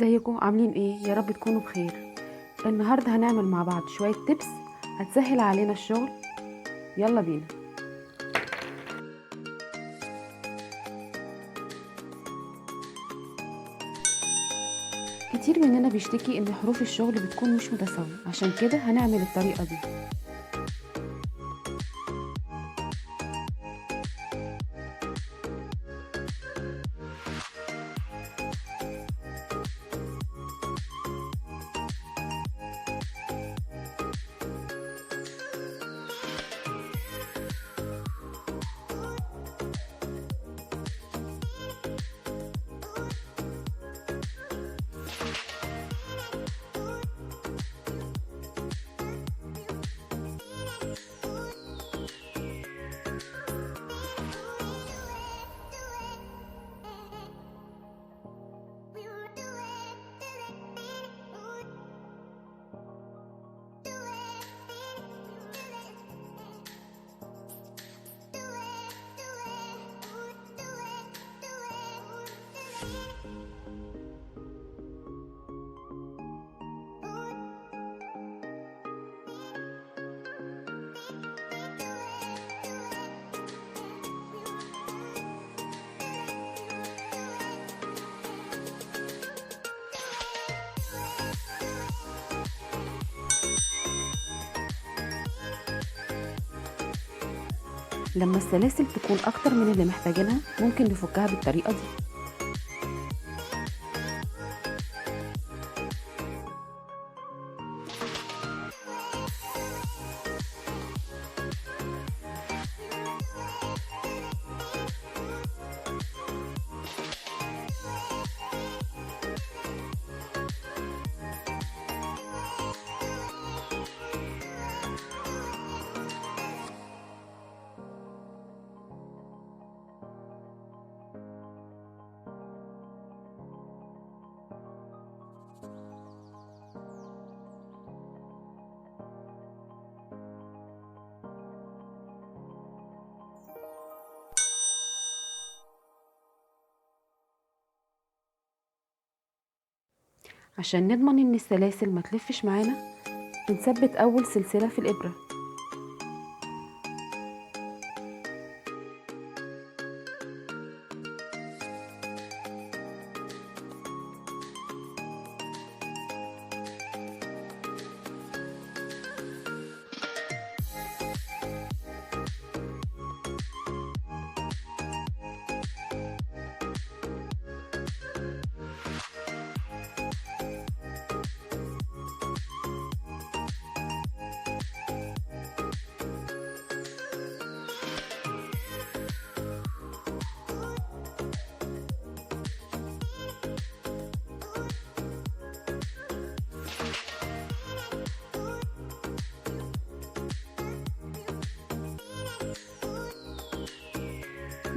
ازيكم عاملين ايه؟ يا رب تكونوا بخير. النهارده هنعمل مع بعض شويه تيبس هتسهل علينا الشغل. يلا بينا. كتير مننا بيشتكي ان حروف الشغل بتكون مش متساويه، عشان كده هنعمل الطريقه دي. لما السلاسل تكون اكتر من اللي محتاجينها ممكن نفكها بالطريقه دي. عشان نضمن ان السلاسل ما تلفش معانا بنثبت اول سلسله في الابره.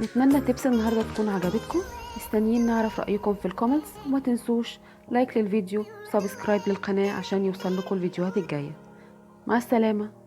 نتمنى تيبس النهارده تكون عجبتكم. مستنيين نعرف رايكم في الكومنتس، وما تنسوش لايك للفيديو وسبسكرايب للقناه عشان يوصل لكم الفيديوهات الجايه. مع السلامه.